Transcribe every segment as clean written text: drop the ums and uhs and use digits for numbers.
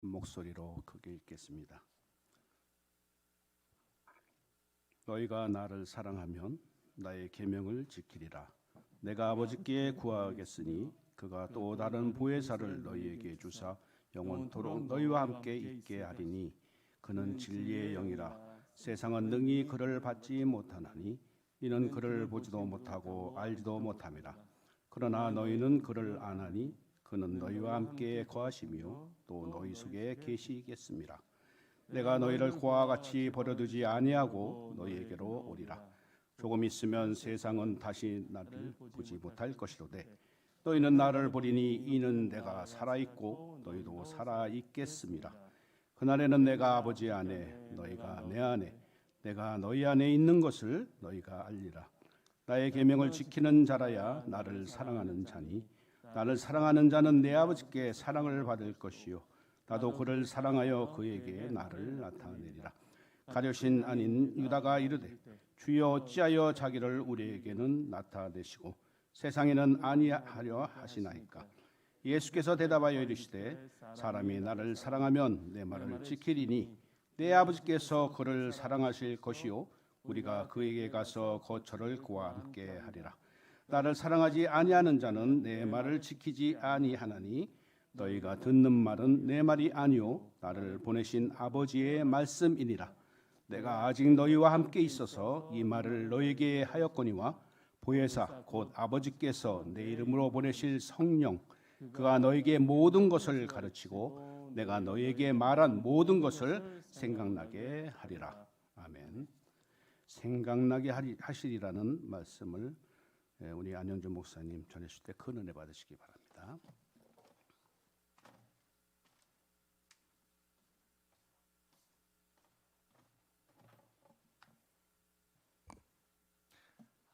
목소리로 크게 읽겠습니다. 너희가 나를 사랑하면 나의 계명을 지키리라. 내가 아버지께 구하겠으니 그가 또 다른 보혜사를 너희에게 주사 영원토록 너희와 함께 있게 하리니 그는 진리의 영이라. 세상은 능히 그를 받지 못하나니 이는 그를 보지도 못하고 알지도 못함이라. 그러나 너희는 그를 아나니 그는 너희와 함께 거하시며 또 너희 속에 계시겠습니다. 내가 너희를 고와 같이 버려두지 아니하고 너희에게로 오리라. 조금 있으면 세상은 다시 나를 보지 못할 것이로되 너희는 나를 보리니 이는 내가 살아있고 너희도 살아있겠습니다. 그날에는 내가 아버지 안에 너희가 내 안에 내가 너희 안에 있는 것을 너희가 알리라. 나의 계명을 지키는 자라야 나를 사랑하는 자니 나를 사랑하는 자는 내 아버지께 사랑을 받을 것이요 나도 그를 사랑하여 그에게 나를 나타내리라. 가룟신 아닌 유다가 이르되 주여 어찌하여 자기를 우리에게는 나타내시고 세상에는 아니하려 하시나이까. 예수께서 대답하여 이르시되 사람이 나를 사랑하면 내 말을 지키리니 내 아버지께서 그를 사랑하실 것이요 우리가 그에게 가서 거처를 그와 함께 하리라. 나를 사랑하지 아니하는 자는 내 말을 지키지 아니하나니 너희가 듣는 말은 내 말이 아니요 나를 보내신 아버지의 말씀이니라. 내가 아직 너희와 함께 있어서 이 말을 너희에게 하였거니와 보혜사 곧 아버지께서 내 이름으로 보내실 성령 그가 너희에게 모든 것을 가르치고 내가 너희에게 말한 모든 것을 생각나게 하리라. 아멘. 생각나게 하시리라는 말씀을 우리 안영준 목사님 전해주실 때 큰 은혜 받으시기 바랍니다.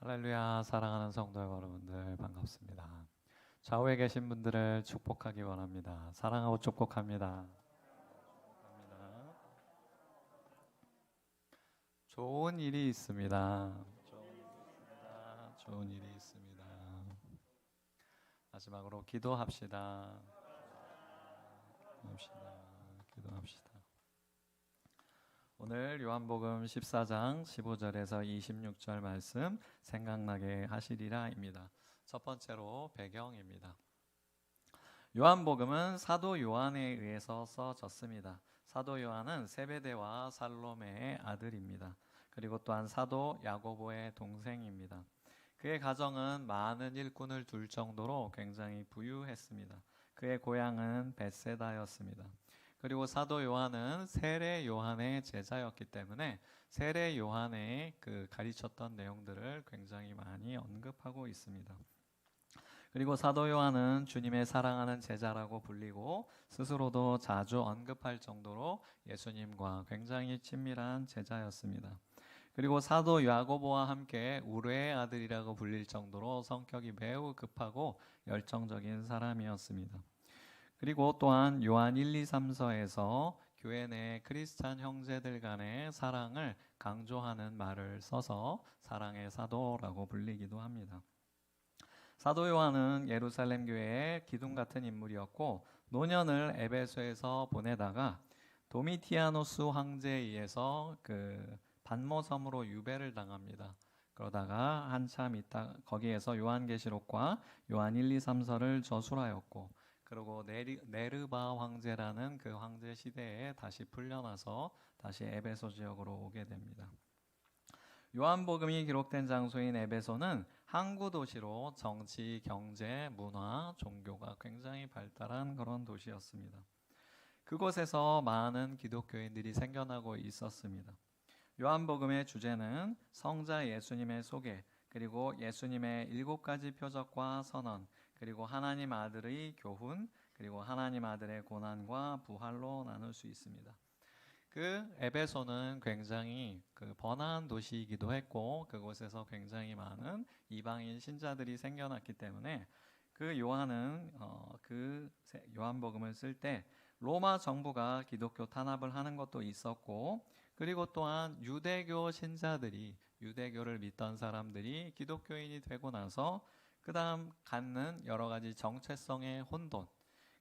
할렐루야. 사랑하는 성도 여러분들 반갑습니다. 좌우에 계신 분들을 축복하기 원합니다. 사랑하고 축복합니다. 좋은 일이 있습니다. 좋은 일이 있습니다. 마지막으로 기도합시다. 기도합시다. 오늘 요한복음 14장 15절에서 26절 말씀 생각나게 하시리라입니다. 첫 번째로 배경입니다. 요한복음은 사도 요한에 의해서 써졌습니다. 사도 요한은 세베대와 살로메의 아들입니다. 그리고 또한 사도 야고보의 동생입니다. 그의 가정은 많은 일꾼을 둘 정도로 굉장히 부유했습니다. 그의 고향은 벳세다였습니다. 그리고 사도 요한은 세례 요한의 제자였기 때문에 세례 요한의 그 가르쳤던 내용들을 굉장히 많이 언급하고 있습니다. 그리고 사도 요한은 주님의 사랑하는 제자라고 불리고 스스로도 자주 언급할 정도로 예수님과 굉장히 친밀한 제자였습니다. 그리고 사도 야고보와 함께 우레의 아들이라고 불릴 정도로 성격이 매우 급하고 열정적인 사람이었습니다. 그리고 또한 요한 1, 2, 3서에서 교회 내 크리스찬 형제들 간의 사랑을 강조하는 말을 써서 사랑의 사도라고 불리기도 합니다. 사도 요한은 예루살렘 교회의 기둥 같은 인물이었고 노년을 에베소에서 보내다가 도미티아노스 황제에 의해서 그 반모섬으로 유배를 당합니다. 그러다가 한참 있다 거기에서 요한계시록과 요한 1, 2, 3서를 저술하였고 그리고 네르바 황제라는 그 황제 시대에 다시 풀려나서 다시 에베소 지역으로 오게 됩니다. 요한복음이 기록된 장소인 에베소는 항구 도시로 정치, 경제, 문화, 종교가 굉장히 발달한 그런 도시였습니다. 그곳에서 많은 기독교인들이 생겨나고 있었습니다. 요한복음의 주제는 성자 예수님의 소개, 그리고 예수님의 7가지 표적과 선언, 그리고 하나님 아들의 교훈, 그리고 하나님 아들의 고난과 부활로 나눌 수 있습니다. 그 에베소는 굉장히 번화한 도시이기도 했고 그곳에서 굉장히 많은 이방인 신자들이 생겨났기 때문에 그 요한은 그 요한복음을 쓸 때 로마 정부가 기독교 탄압을 하는 것도 있었고 그리고 또한 유대교 신자들이 유대교를 믿던 사람들이 기독교인이 되고 나서 그 다음 갖는 여러 가지 정체성의 혼돈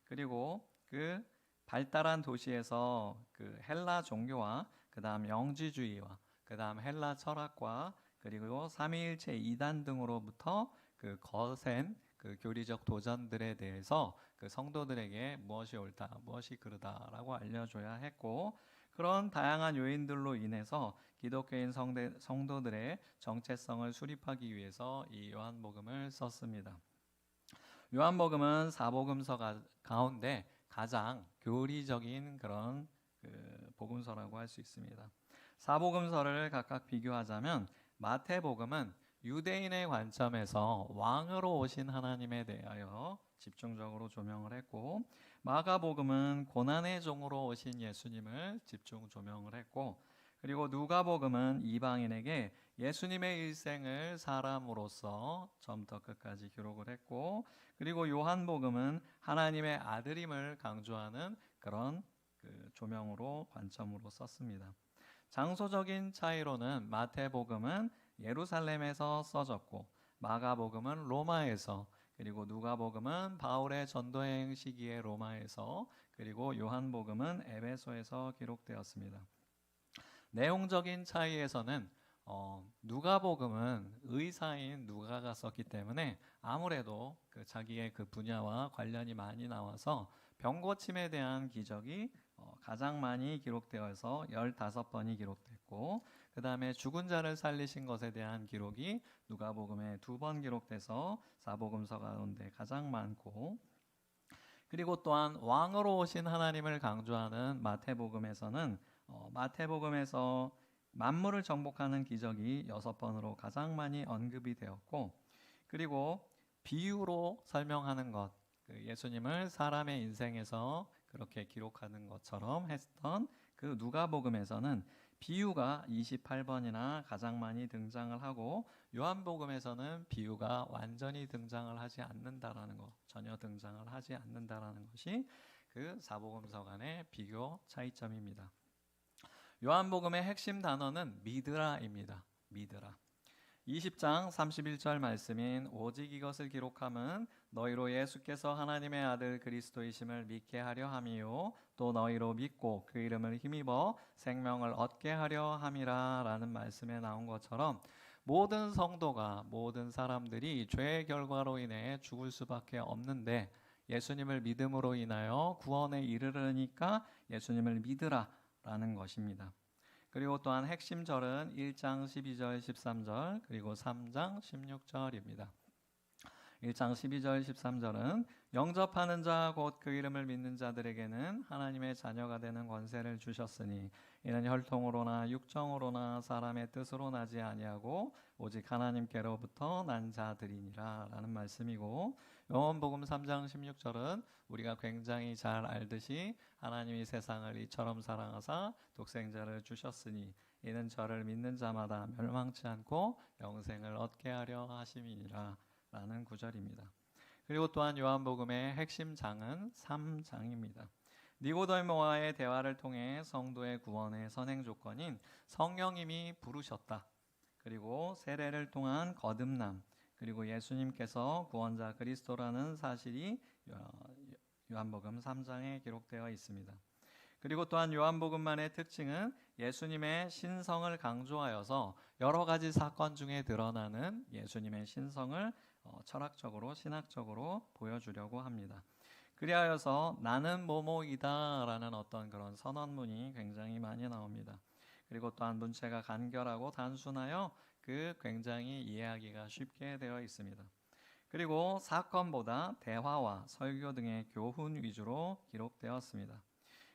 그리고 그 발달한 도시에서 그 헬라 종교와 그다음 영지주의와 그다음 헬라 철학과 그리고 삼위일체 이단 등으로부터 그 거센 그 교리적 도전들에 대해서 그 성도들에게 무엇이 옳다, 무엇이 그르다라고 알려줘야 했고, 그런 다양한 요인들로 인해서 기독교인 성도들의 정체성을 수립하기 위해서 이 요한복음을 썼습니다. 요한복음은 사복음서 가운데 가장 교리적인 그런 그 복음서라고 할 수 있습니다. 사복음서를 각각 비교하자면 마태복음은 유대인의 관점에서 왕으로 오신 하나님에 대하여 집중적으로 조명을 했고, 마가복음은 고난의 종으로 오신 예수님을 집중 조명을 했고, 그리고 누가복음은 이방인에게 예수님의 일생을 사람으로서 처음부터 끝까지 기록을 했고, 그리고 요한복음은 하나님의 아들임을 강조하는 그런 그 조명으로 관점으로 썼습니다. 장소적인 차이로는 마태복음은 예루살렘에서 써졌고, 마가복음은 로마에서, 그리고 누가복음은 바울의 전도여행 시기의 로마에서, 그리고 요한복음은 에베소에서 기록되었습니다. 내용적인 차이에서는 누가복음은 의사인 누가가 썼기 때문에 아무래도 그 자기의 그 분야와 관련이 많이 나와서 병고침에 대한 기적이 가장 많이 기록되어서 15번이 기록됐고, 그 다음에 죽은 자를 살리신 것에 대한 기록이 누가복음에 2번 기록돼서 사복음서 가운데 가장 많고, 그리고 또한 왕으로 오신 하나님을 강조하는 마태복음에서는 마태복음에서 만물을 정복하는 기적이 6번으로 가장 많이 언급이 되었고, 그리고 비유로 설명하는 것, 예수님을 사람의 인생에서 그렇게 기록하는 것처럼 했던 그 누가복음에서는 비유가 28번이나 가장 많이 등장을 하고, 요한복음에서는 비유가 완전히 등장을 하지 않는다라는 것, 전혀 등장을 하지 않는다라는 것이 그 사복음서 간의 비교 차이점입니다. 요한복음의 핵심 단어는 미드라입니다. 미드라. 20장 31절 말씀인 오직 이것을 기록함은 너희로 예수께서 하나님의 아들 그리스도이심을 믿게 하려 함이요 또 너희로 믿고 그 이름을 힘입어 생명을 얻게 하려 함이라 라는 말씀에 나온 것처럼, 모든 성도가, 모든 사람들이 죄의 결과로 인해 죽을 수밖에 없는데 예수님을 믿음으로 인하여 구원에 이르르니까 예수님을 믿으라 라는 것입니다. 그리고 또한 핵심 절은 1장 12절 13절 그리고 3장 16절입니다. 1장 12절 13절은 영접하는 자 곧 그 이름을 믿는 자들에게는 하나님의 자녀가 되는 권세를 주셨으니 이는 혈통으로나 육정으로나 사람의 뜻으로 나지 아니하고 오직 하나님께로부터 난 자들이니라 라는 말씀이고, 요한복음 3장 16절은 우리가 굉장히 잘 알듯이 하나님이 세상을 이처럼 사랑하사 독생자를 주셨으니 이는 저를 믿는 자마다 멸망치 않고 영생을 얻게 하려 하심이니라 라는 구절입니다. 그리고 또한 요한복음의 핵심 장은 3장입니다. 니고데모와의 대화를 통해 성도의 구원의 선행 조건인 성령님이 부르셨다, 그리고 세례를 통한 거듭남, 그리고 예수님께서 구원자 그리스도라는 사실이 요한복음 3장에 기록되어 있습니다. 그리고 또한 요한복음만의 특징은 예수님의 신성을 강조하여서 여러 가지 사건 중에 드러나는 예수님의 신성을 철학적으로 신학적으로 보여주려고 합니다. 그리하여서 나는 뭐뭐이다 라는 어떤 그런 선언문이 굉장히 많이 나옵니다. 그리고 또한 문체가 간결하고 단순하여 그 굉장히 이해하기가 쉽게 되어 있습니다. 그리고 사건보다 대화와 설교 등의 교훈 위주로 기록되었습니다.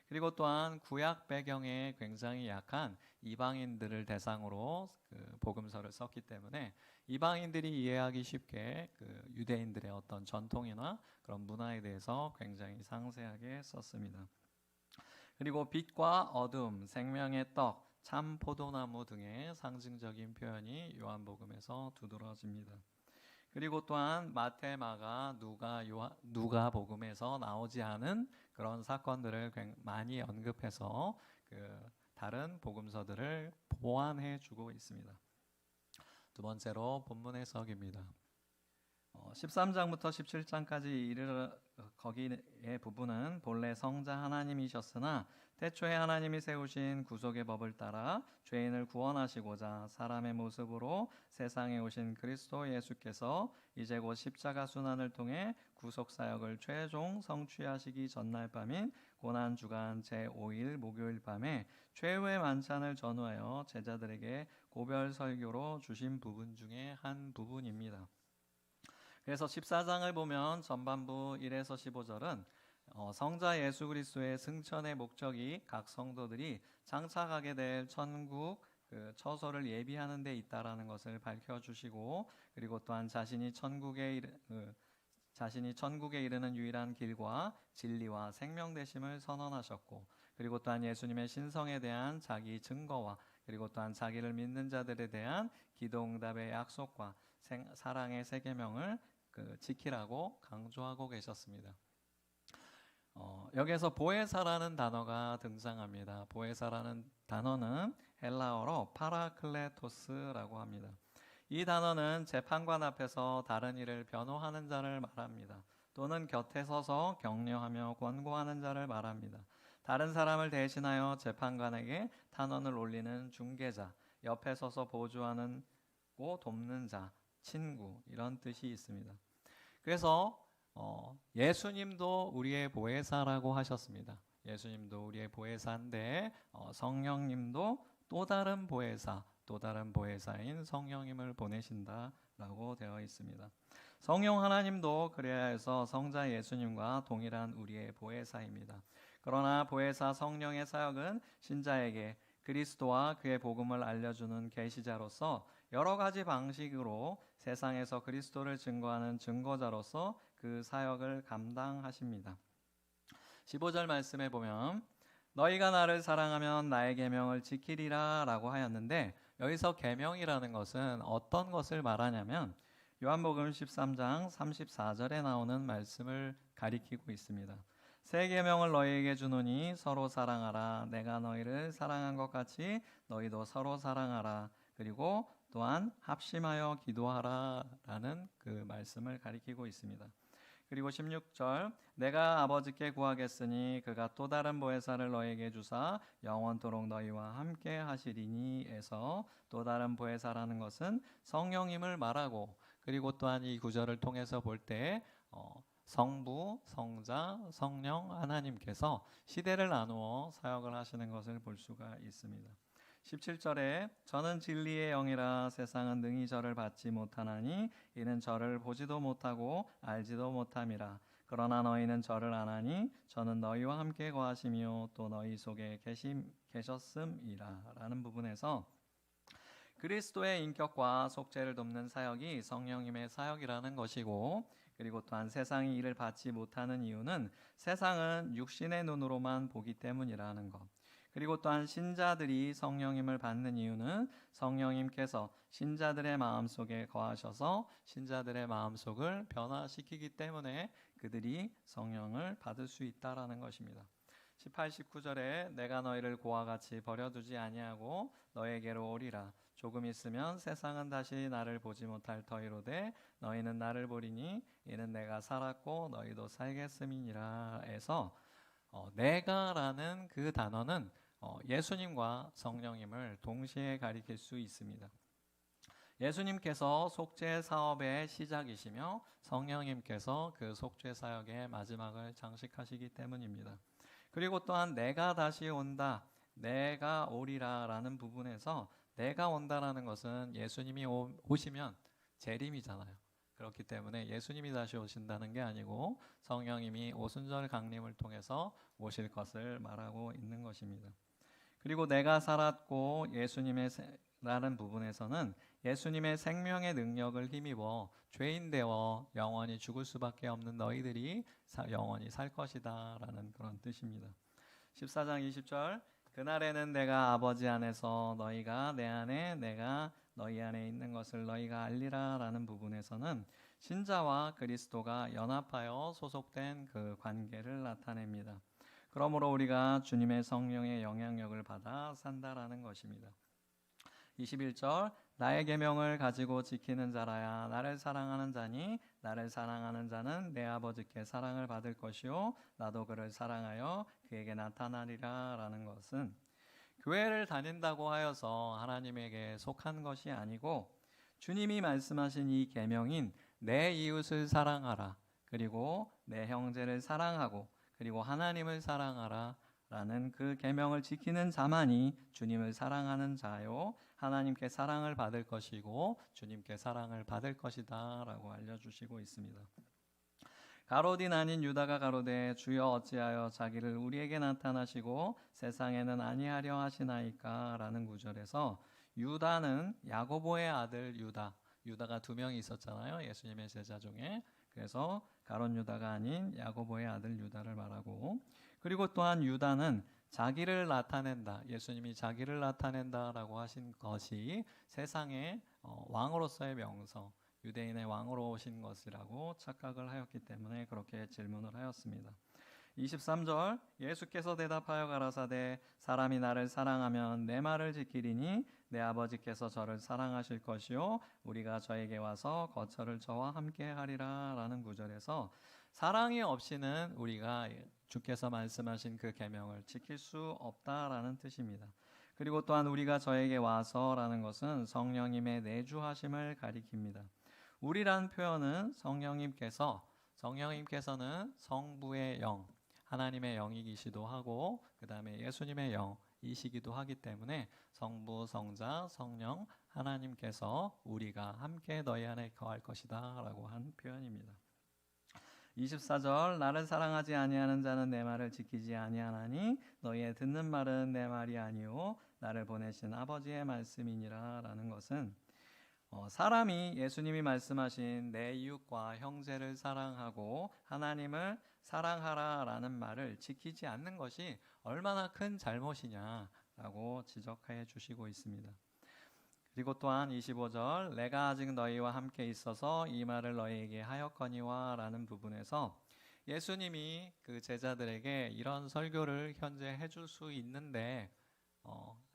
그리고 또한 구약 배경에 굉장히 약한 이방인들을 대상으로 그 복음서를 썼기 때문에 이방인들이 이해하기 쉽게 그 유대인들의 어떤 전통이나 그런 문화에 대해서 굉장히 상세하게 썼습니다. 그리고 빛과 어둠, 생명의 떡, 참 포도나무 등의 상징적인 표현이 요한복음에서 두드러집니다. 그리고 또한 마태, 마가, 누가복음에서 나오지 않은 그런 사건들을 많이 언급해서 그 다른 복음서들을 보완해 주고 있습니다. 두 번째로 본문 해석입니다. 13장부터 17장까지 거기의 부분은 본래 성자 하나님이셨으나 태초에 하나님이 세우신 구속의 법을 따라 죄인을 구원하시고자 사람의 모습으로 세상에 오신 그리스도 예수께서 이제 곧 십자가 순환을 통해 구속 사역을 최종 성취하시기 전날 밤인 고난 주간 제5일 목요일 밤에 최후의 만찬을 전후하여 제자들에게 고별 설교로 주신 부분 중에 한 부분입니다. 그래서 14장을 보면 전반부 1에서 15절은 성자 예수 그리스도의 승천의 목적이 각 성도들이 장착하게 될 천국 처소를 예비하는 데 있다라는 것을 밝혀주시고, 그리고 또한 자신이 천국에 이르는 유일한 길과 진리와 생명 되심을 선언하셨고, 그리고 또한 예수님의 신성에 대한 자기 증거와, 그리고 또한 자기를 믿는 자들에 대한 기도응답의 약속과 사랑의 세 계명을 지키라고 강조하고 계셨습니다. 여기에서 보혜사라는 단어가 등장합니다. 보혜사라는 단어는 헬라어로 파라클레토스라고 합니다. 이 단어는 재판관 앞에서 다른 이를 변호하는 자를 말합니다. 또는 곁에 서서 격려하며 권고하는 자를 말합니다. 다른 사람을 대신하여 재판관에게 탄원을 올리는 중개자, 옆에 서서 보조하는 돕는 자, 친구, 이런 뜻이 있습니다. 그래서 예수님도 우리의 보혜사라고 하셨습니다. 예수님도 우리의 보혜사인데 성령님도 또 다른 보혜사, 또 다른 보혜사인 성령님을 보내신다라고 되어 있습니다. 성령 하나님도 그래야 해서 성자 예수님과 동일한 우리의 보혜사입니다. 그러나 보혜사 성령의 사역은 신자에게 그리스도와 그의 복음을 알려주는 계시자로서 여러 가지 방식으로 세상에서 그리스도를 증거하는 증거자로서 그 사역을 감당하십니다. 15절 말씀에 보면 너희가 나를 사랑하면 나의 계명을 지키리라 라고 하였는데, 여기서 계명이라는 것은 어떤 것을 말하냐면 요한복음 13장 34절에 나오는 말씀을 가리키고 있습니다. 새 계명을 너희에게 주노니 서로 사랑하라. 내가 너희를 사랑한 것 같이 너희도 서로 사랑하라. 그리고 또한 합심하여 기도하라 라는 그 말씀을 가리키고 있습니다. 그리고 16절 내가 아버지께 구하겠으니 그가 또 다른 보혜사를 너희에게 주사 영원토록 너희와 함께 하시리니 에서 또 다른 보혜사라는 것은 성령님을 말하고, 그리고 또한 이 구절을 통해서 볼 때 성부, 성자, 성령 하나님께서 시대를 나누어 사역을 하시는 것을 볼 수가 있습니다. 17절에 저는 진리의 영이라 세상은 능히 저를 받지 못하나니 이는 저를 보지도 못하고 알지도 못함이라. 그러나 너희는 저를 아나니 저는 너희와 함께 거하시며 또 너희 속에 계셨음이라 라는 부분에서 그리스도의 인격과 속죄를 돕는 사역이 성령님의 사역이라는 것이고, 그리고 또한 세상이 이를 받지 못하는 이유는 세상은 육신의 눈으로만 보기 때문이라는 것, 그리고 또한 신자들이 성령님을 받는 이유는 성령님께서 신자들의 마음속에 거하셔서 신자들의 마음속을 변화시키기 때문에 그들이 성령을 받을 수 있다라는 것입니다. 18, 19절에 내가 너희를 고와 같이 버려두지 아니하고 너에게로 오리라. 조금 있으면 세상은 다시 나를 보지 못할 터이로되 너희는 나를 보리니 이는 내가 살았고 너희도 살겠음이니라 해서 내가라는 그 단어는 예수님과 성령님을 동시에 가리킬 수 있습니다. 예수님께서 속죄 사업의 시작이시며 성령님께서 그 속죄 사역의 마지막을 장식하시기 때문입니다. 그리고 또한 내가 다시 온다, 내가 오리라 라는 부분에서 내가 온다라는 것은 예수님이 오시면 재림이잖아요. 그렇기 때문에 예수님이 다시 오신다는 게 아니고 성령님이 오순절 강림을 통해서 오실 것을 말하고 있는 것입니다. 그리고 내가 살았고 예수님의 라는 부분에서는 예수님의 생명의 능력을 힘입어 죄인 되어 영원히 죽을 수밖에 없는 너희들이 영원히 살 것이다 라는 그런 뜻입니다. 14장 20절 그날에는 내가 아버지 안에서 너희가 내 안에 내가 너희 안에 있는 것을 너희가 알리라 라는 부분에서는 신자와 그리스도가 연합하여 소속된 그 관계를 나타냅니다. 그러므로 우리가 주님의 성령의 영향력을 받아 산다라는 것입니다. 21절 나의 계명을 가지고 지키는 자라야 나를 사랑하는 자니 나를 사랑하는 자는 내 아버지께 사랑을 받을 것이요 나도 그를 사랑하여 그에게 나타나리라 라는 것은 교회를 다닌다고 하여서 하나님에게 속한 것이 아니고 주님이 말씀하신 이 계명인 내 이웃을 사랑하라 그리고 내 형제를 사랑하고 그리고 하나님을 사랑하라 라는 그 계명을 지키는 자만이 주님을 사랑하는 자요 하나님께 사랑을 받을 것이고 주님께 사랑을 받을 것이다 라고 알려주시고 있습니다. 가롯인 아닌 유다가 가로되 주여 어찌하여 자기를 우리에게 나타나시고 세상에는 아니하려 하시나이까 라는 구절에서 유다는 야고보의 아들 유다가 두 명이 있었잖아요. 예수님의 제자 중에. 그래서 가롯 유다가 아닌 야고보의 아들 유다를 말하고 그리고 또한 유다는 자기를 나타낸다. 예수님이 자기를 나타낸다라고 하신 것이 세상의 왕으로서의 명성, 유대인의 왕으로 오신 것이라고 착각을 하였기 때문에 그렇게 질문을 하였습니다. 23절 예수께서 대답하여 가라사대 사람이 나를 사랑하면 내 말을 지키리니 내 아버지께서 저를 사랑하실 것이요 우리가 저에게 와서 거처를 저와 함께 하리라 라는 구절에서 사랑이 없이는 우리가 주께서 말씀하신 그 계명을 지킬 수 없다라는 뜻입니다. 그리고 또한 우리가 저에게 와서라는 것은 성령님의 내주하심을 가리킵니다. 우리란 표현은 성령님께서는 성부의 영, 하나님의 영이기시도 하고 그 다음에 예수님의 영이시기도 하기 때문에 성부, 성자, 성령, 하나님께서 우리가 함께 너희 안에 거할 것이다 라고 한 표현입니다. 24절 나를 사랑하지 아니하는 자는 내 말을 지키지 아니하나니 너희의 듣는 말은 내 말이 아니요 나를 보내신 아버지의 말씀이니라 라는 것은 사람이 예수님이 말씀하신 내 이웃과 형제를 사랑하고 하나님을 사랑하라 라는 말을 지키지 않는 것이 얼마나 큰 잘못이냐라고 지적해 주시고 있습니다. 그리고 또한 25절 내가 아직 너희와 함께 있어서 이 말을 너희에게 하였거니와 라는 부분에서 예수님이 그 제자들에게 이런 설교를 현재 해줄 수 있는데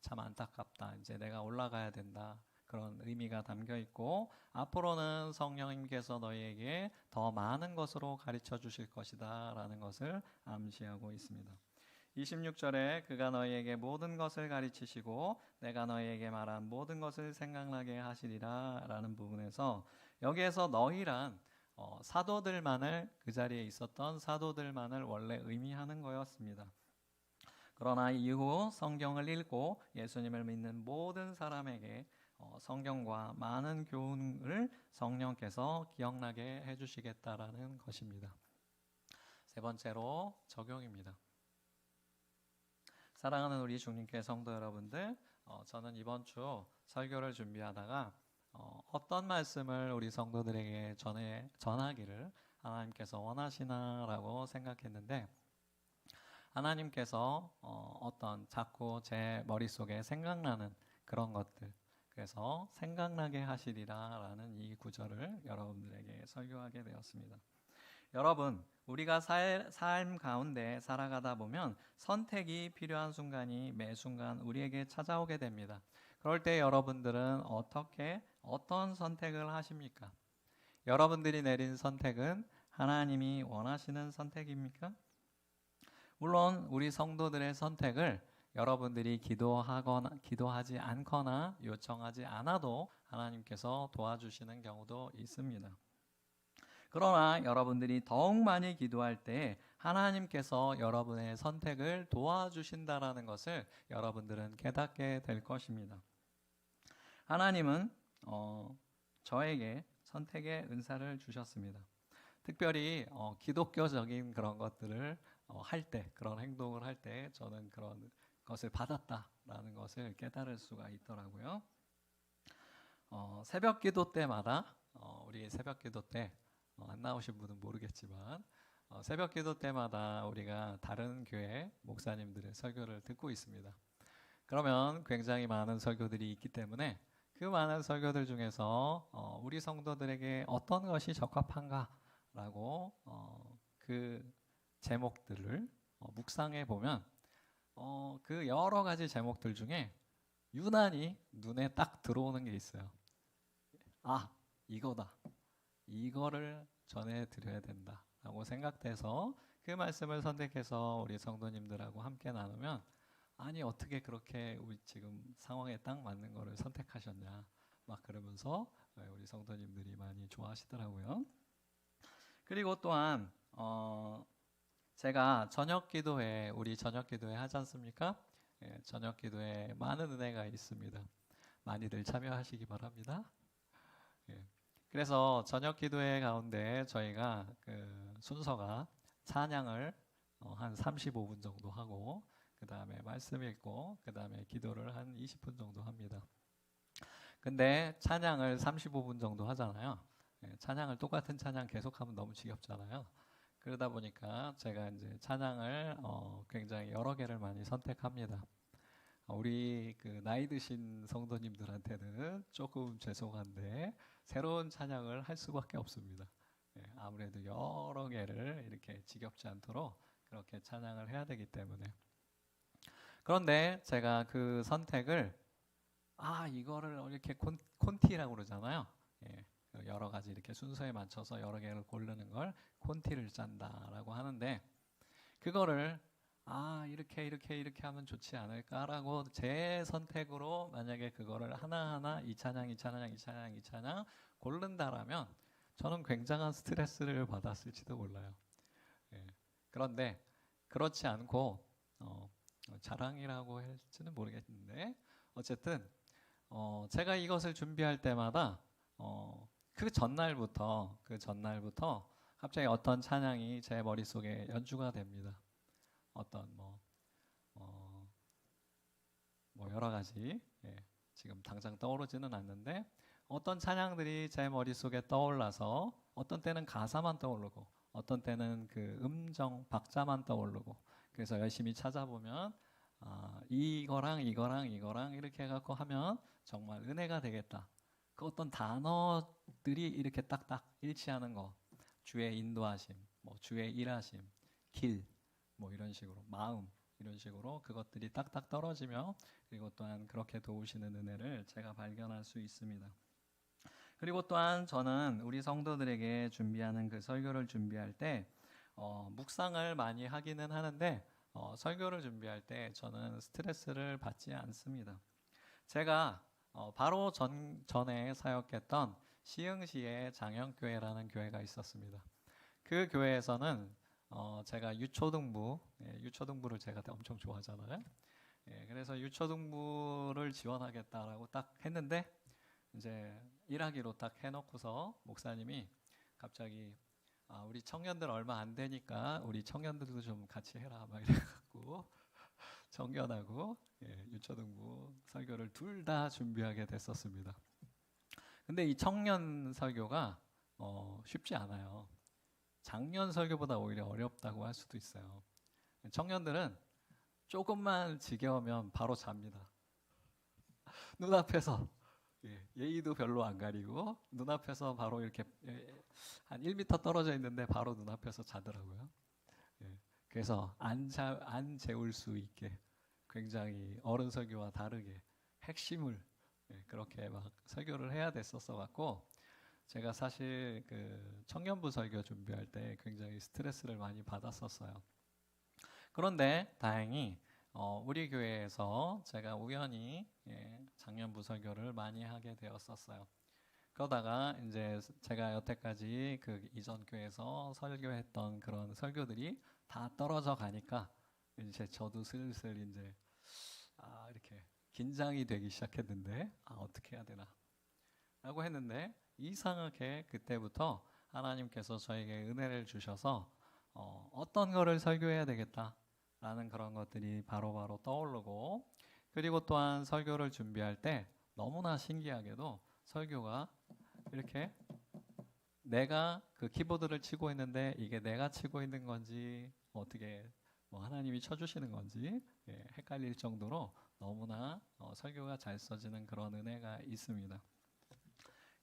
참 안타깝다. 이제 내가 올라가야 된다. 그런 의미가 담겨 있고 앞으로는 성령님께서 너희에게 더 많은 것으로 가르쳐 주실 것이다 라는 것을 암시하고 있습니다. 26절에 그가 너희에게 모든 것을 가르치시고 내가 너희에게 말한 모든 것을 생각나게 하시리라 라는 부분에서 여기에서 너희란 사도들만을 그 자리에 있었던 사도들만을 원래 의미하는 거였습니다. 그러나 이후 성경을 읽고 예수님을 믿는 모든 사람에게 성경과 많은 교훈을 성령께서 기억나게 해주시겠다라는 것입니다. 세 번째로 적용입니다. 사랑하는 우리 중림교회 성도 여러분들, 저는 이번 주 설교를 준비하다가 어떤 말씀을 우리 성도들에게 전하기를 하나님께서 원하시나라고 생각했는데 하나님께서 어떤 자꾸 제 머릿속에 생각나는 그런 것들 그래서 생각나게 하시리라라는 이 구절을 여러분들에게 설교하게 되었습니다. 여러분, 우리가 삶 가운데 살아가다 보면 선택이 필요한 순간이 매 순간 우리에게 찾아오게 됩니다. 그럴 때 여러분들은 어떤 선택을 하십니까? 여러분들이 내린 선택은 하나님이 원하시는 선택입니까? 물론 우리 성도들의 선택을 여러분들이 기도하지 않거나 요청하지 않아도 하나님께서 도와주시는 경우도 있습니다. 그러나 여러분들이 더욱 많이 기도할 때 하나님께서 여러분의 선택을 도와주신다라는 것을 여러분들은 깨닫게 될 것입니다. 하나님은 저에게 선택의 은사를 주셨습니다. 특별히 기독교적인 그런 것들을 할 때, 그런 행동을 할 때 저는 그런 것을 받았다라는 것을 깨달을 수가 있더라고요. 새벽 기도 때마다 우리 새벽 기도 때 안 나오신 분은 모르겠지만 새벽 기도 때마다 우리가 다른 교회 목사님들의 설교를 듣고 있습니다. 그러면 굉장히 많은 설교들이 있기 때문에 그 많은 설교들 중에서 우리 성도들에게 어떤 것이 적합한가라고 그 제목들을 묵상해 보면 그 여러 가지 제목들 중에 유난히 눈에 딱 들어오는 게 있어요. 아, 이거다. 이거를 전해드려야 된다라고 생각돼서 그 말씀을 선택해서 우리 성도님들하고 함께 나누면 아니 어떻게 그렇게 우리 지금 상황에 딱 맞는 거를 선택하셨냐 막 그러면서 우리 성도님들이 많이 좋아하시더라고요. 그리고 또한 제가 저녁 기도회 우리 저녁 기도회 하지 않습니까? 예, 저녁 기도회 많은 은혜가 있습니다. 많이들 참여하시기 바랍니다. 예. 그래서 저녁 기도회 가운데 저희가 그 순서가 찬양을 한 35분 정도 하고 그 다음에 말씀 읽고 그 다음에 기도를 한 20분 정도 합니다. 근데 찬양을 35분 정도 하잖아요. 예, 찬양을 똑같은 찬양 계속하면 너무 지겹잖아요. 그러다 보니까 제가 이제 찬양을 굉장히 여러 개를 많이 선택합니다. 우리 그 나이 드신 성도님들한테는 조금 죄송한데 새로운 찬양을 할 수밖에 없습니다. 예, 아무래도 여러 개를 이렇게 지겹지 않도록 그렇게 찬양을 해야 되기 때문에. 그런데 제가 그 선택을 이거를 이렇게 콘티라고 그러잖아요. 예, 여러 가지 이렇게 순서에 맞춰서 여러 개를 고르는 걸 콘티를 짠다라고 하는데 그거를 이렇게 하면 좋지 않을까라고 제 선택으로 만약에 그거를 하나하나 이 찬양 고른다라면 저는 굉장한 스트레스를 받았을지도 몰라요. 예. 그런데 그렇지 않고 자랑이라고 할지는 모르겠는데 어쨌든 제가 이것을 준비할 때마다 그 전날부터 갑자기 어떤 찬양이 제 머릿속에 연주가 됩니다. 어떤 여러 가지 지금 당장 떠오르지는 않는데 어떤 찬양들이 제 머릿속에 떠올라서 어떤 때는 가사만 떠오르고 어떤 때는 그 음정 박자만 떠오르고 그래서 열심히 찾아보면 이거랑 이렇게 해갖고 하면 정말 은혜가 되겠다. 그 어떤 단어들이 이렇게 딱딱 일치하는 거, 주의 인도하심, 주의 일하심, 길, 이런 식으로 마음 이런 식으로 그것들이 딱딱 떨어지며 그리고 또한 그렇게 도우시는 은혜를 제가 발견할 수 있습니다. 그리고 또한 저는 우리 성도들에게 준비하는 그 설교를 준비할 때 묵상을 많이 하기는 하는데 설교를 준비할 때 저는 스트레스를 받지 않습니다. 제가 바로 전에 사역했던 시흥시의 장영교회라는 교회가 있었습니다. 그 교회에서는 제가 유초등부를 제가 엄청 좋아하잖아요. 그래서 유초등부를 지원하겠다라고 딱 했는데 이제 1학기로 딱 해놓고서 목사님이 갑자기 우리 청년들 얼마 안 되니까 우리 청년들도 좀 같이 해라 막 이래갖고 청년하고 유초등부 설교를 둘 다 준비하게 됐었습니다. 근데 이 청년 설교가 쉽지 않아요. 작년 설교보다 오히려 어렵다고 할 수도 있어요. 청년들은 조금만 지겨우면 바로 잡니다. 눈앞에서 예의도 별로 안 가리고 눈앞에서 바로 이렇게 한 1m 떨어져 있는데 바로 눈앞에서 자더라고요. 그래서 안 재울 수 있게 굉장히 어른 설교와 다르게 핵심을 그렇게 막 설교를 해야 됐었어 갖고 제가 사실 그 청년부 설교 준비할 때 굉장히 스트레스를 많이 받았었어요. 그런데 다행히 우리 교회에서 제가 우연히 장년부 설교를 많이 하게 되었었어요. 그러다가 이제 제가 여태까지 그 이전 교회에서 설교했던 그런 설교들이 다 떨어져 가니까 이제 저도 슬슬 이제 이렇게 긴장이 되기 시작했는데 어떻게 해야 되나 라고 했는데 이상하게 그때부터 하나님께서 저에게 은혜를 주셔서 어떤 거를 설교해야 되겠다라는 그런 것들이 바로바로 떠오르고 그리고 또한 설교를 준비할 때 너무나 신기하게도 설교가 이렇게 내가 그 키보드를 치고 있는데 이게 내가 치고 있는 건지 어떻게 하나님이 쳐주시는 건지 헷갈릴 정도로 너무나 설교가 잘 써지는 그런 은혜가 있습니다.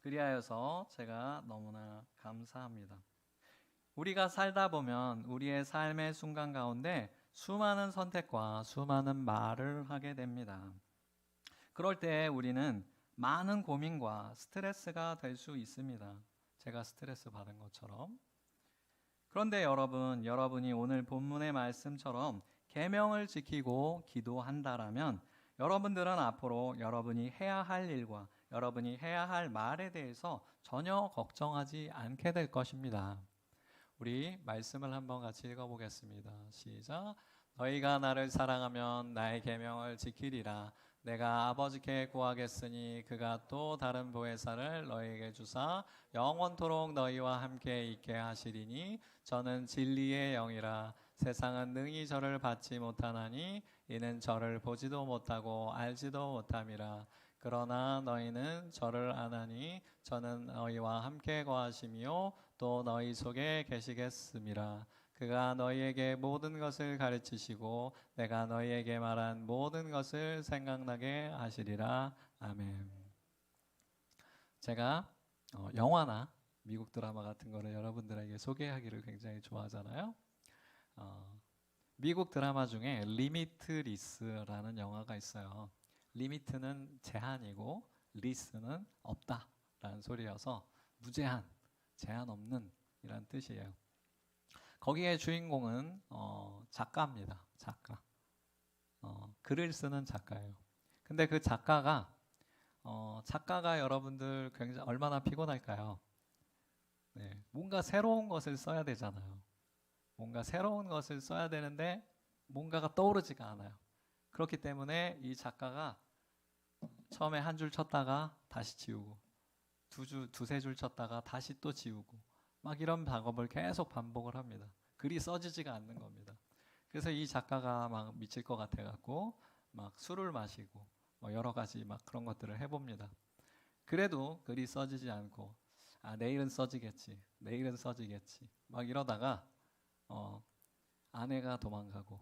그리하여서 제가 너무나 감사합니다. 우리가 살다 보면 우리의 삶의 순간 가운데 수많은 선택과 수많은 말을 하게 됩니다. 그럴 때 우리는 많은 고민과 스트레스가 될 수 있습니다. 제가 스트레스 받은 것처럼. 그런데 여러분, 여러분이 오늘 본문의 말씀처럼 계명을 지키고 기도한다라면 여러분들은 앞으로 여러분이 해야 할 일과 여러분이 해야 할 말에 대해서 전혀 걱정하지 않게 될 것입니다. 우리 말씀을 한번 같이 읽어보겠습니다. 시작. 너희가 나를 사랑하면 나의 계명을 지키리라. 내가 아버지께 구하겠으니 그가 또 다른 보혜사를 너희에게 주사 영원토록 너희와 함께 있게 하시리니 저는 진리의 영이라. 세상은 능히 저를 받지 못하나니 이는 저를 보지도 못하고 알지도 못함이라. 그러나 너희는 저를 아나니 저는 너희와 함께 거하시며 또 너희 속에 계시겠음이라. 그가 너희에게 모든 것을 가르치시고 내가 너희에게 말한 모든 것을 생각나게 하시리라. 아멘. 제가 영화나 미국 드라마 같은 거를 여러분들에게 소개하기를 굉장히 좋아하잖아요. 미국 드라마 중에 리미트리스라는 영화가 있어요. 리미트는 제한이고 리스는 없다라는 소리여서 무제한, 제한 없는 이란 뜻이에요. 거기에 주인공은 작가입니다. 작가. 글을 쓰는 작가예요. 근데 그 작가가 여러분들 굉장히 얼마나 피곤할까요? 네, 뭔가 새로운 것을 써야 되잖아요. 뭔가 새로운 것을 써야 되는데 뭔가가 떠오르지가 않아요. 그렇기 때문에 이 작가가 처음에 한 줄 쳤다가 다시 지우고 두세 줄 쳤다가 다시 또 지우고 막 이런 작업을 계속 반복을 합니다. 글이 써지지가 않는 겁니다. 그래서 이 작가가 막 미칠 것 같아 갖고 막 술을 마시고 여러 가지 막 그런 것들을 해봅니다. 그래도 글이 써지지 않고 내일은 써지겠지, 내일은 써지겠지 막 이러다가 아내가 도망가고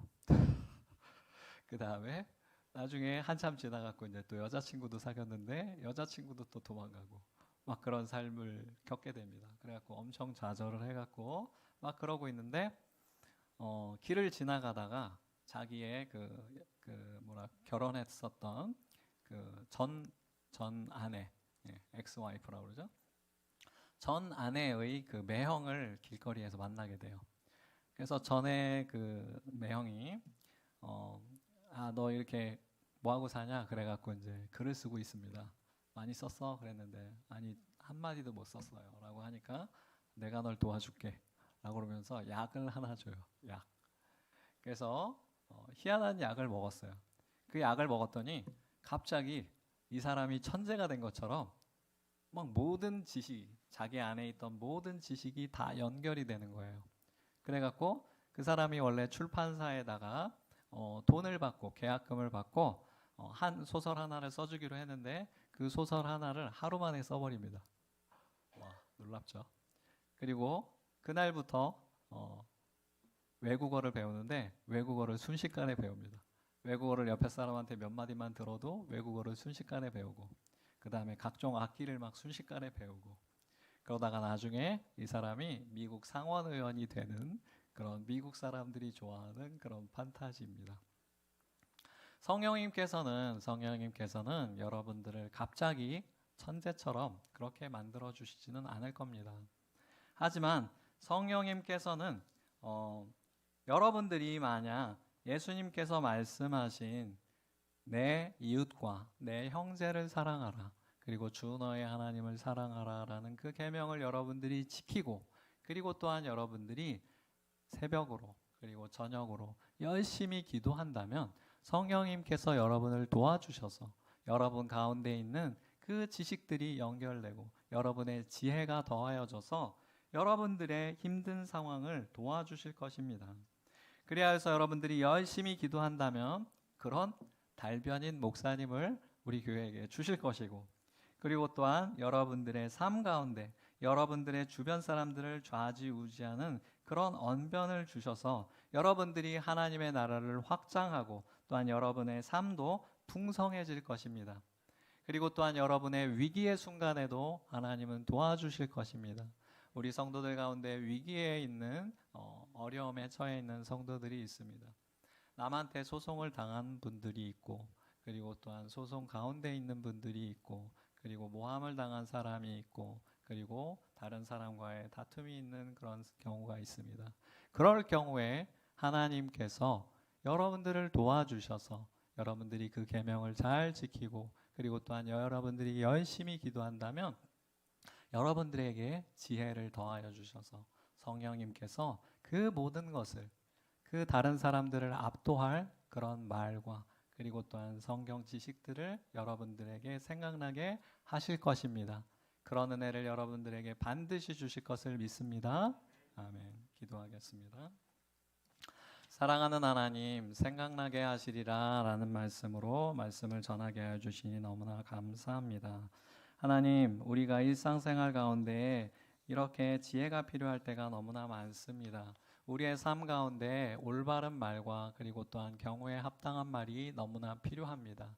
그 다음에 나중에 한참 지나갖고 이제 또 여자친구도 사귀었는데 여자친구도 또 도망가고 막 그런 삶을 겪게 됩니다. 그래갖고 엄청 좌절을 해갖고 막 그러고 있는데 길을 지나가다가 자기의 결혼했었던 그 전 아내, 엑스 와이프라고 그러죠. 전 아내의 그 매형을 길거리에서 만나게 돼요. 그래서 전에 그 매형이 너 이렇게 뭐 하고 사냐? 그래갖고 이제 글을 쓰고 있습니다. 많이 썼어? 그랬는데 아니 한마디도 못 썼어요 라고 하니까 내가 널 도와줄게 라고 그러면서 약을 하나 줘요. 약. 그래서 희한한 약을 먹었어요. 그 약을 먹었더니 갑자기 이 사람이 천재가 된 것처럼 막 모든 지식, 자기 안에 있던 모든 지식이 다 연결이 되는 거예요. 그래갖고 그 사람이 원래 출판사에다가 돈을 받고 계약금을 받고 한 소설 하나를 써주기로 했는데 그 소설 하나를 하루 만에 써버립니다. 와, 놀랍죠? 그리고 그날부터 외국어를 배우는데 외국어를 순식간에 배웁니다. 외국어를 옆에 사람한테 몇 마디만 들어도 외국어를 순식간에 배우고 그 다음에 각종 악기를 막 순식간에 배우고 그러다가 나중에 이 사람이 미국 상원의원이 되는 그런 미국 사람들이 좋아하는 그런 판타지입니다. 성령님께서는 여러분들을 갑자기 천재처럼 그렇게 만들어 주시지는 않을 겁니다. 하지만 성령님께서는 여러분들이 만약 예수님께서 말씀하신 내 이웃과 내 형제를 사랑하라 그리고 주 너의 하나님을 사랑하라 라는 그 계명을 여러분들이 지키고 그리고 또한 여러분들이 새벽으로 그리고 저녁으로 열심히 기도한다면 성령님께서 여러분을 도와주셔서 여러분 가운데 있는 그 지식들이 연결되고 여러분의 지혜가 더하여져서 여러분들의 힘든 상황을 도와주실 것입니다. 그래야 해서 여러분들이 열심히 기도한다면 그런 달변인 목사님을 우리 교회에게 주실 것이고 그리고 또한 여러분들의 삶 가운데 여러분들의 주변 사람들을 좌지우지하는 그런 언변을 주셔서 여러분들이 하나님의 나라를 확장하고 또한 여러분의 삶도 풍성해질 것입니다. 그리고 또한 여러분의 위기의 순간에도 하나님은 도와주실 것입니다. 우리 성도들 가운데 위기에 있는 어려움에 처해 있는 성도들이 있습니다. 남한테 소송을 당한 분들이 있고 그리고 또한 소송 가운데 있는 분들이 있고 그리고 모함을 당한 사람이 있고 그리고 다른 사람과의 다툼이 있는 그런 경우가 있습니다. 그럴 경우에 하나님께서 여러분들을 도와주셔서 여러분들이 그 계명을 잘 지키고 그리고 또한 여러분들이 열심히 기도한다면 여러분들에게 지혜를 더하여 주셔서 성령님께서 그 모든 것을 그 다른 사람들을 압도할 그런 말과 그리고 또한 성경 지식들을 여러분들에게 생각나게 하실 것입니다. 그런 은혜를 여러분들에게 반드시 주실 것을 믿습니다. 아멘. 기도하겠습니다. 사랑하는 하나님, 생각나게 하시리라 라는 말씀으로 말씀을 전하게 하여 주시니 너무나 감사합니다. 하나님, 우리가 일상생활 가운데 이렇게 지혜가 필요할 때가 너무나 많습니다. 우리의 삶 가운데 올바른 말과 그리고 또한 경우에 합당한 말이 너무나 필요합니다.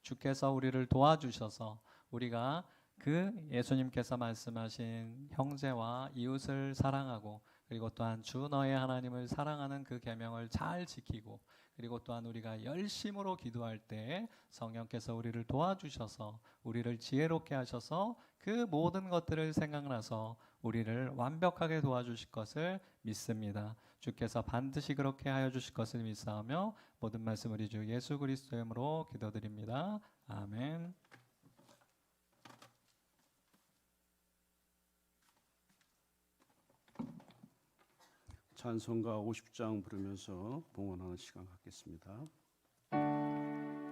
주께서 우리를 도와주셔서 우리가 그 예수님께서 말씀하신 형제와 이웃을 사랑하고 그리고 또한 주 너의 하나님을 사랑하는 그 계명을 잘 지키고 그리고 또한 우리가 열심으로 기도할 때 성령께서 우리를 도와주셔서 우리를 지혜롭게 하셔서 그 모든 것들을 생각나서 우리를 완벽하게 도와주실 것을 믿습니다. 주께서 반드시 그렇게 하여 주실 것을 믿사오며 모든 말씀 우리 주 예수 그리스도의 이름으로 기도드립니다. 아멘. 찬송가 50장 부르면서 봉헌하는 시간 갖겠습니다.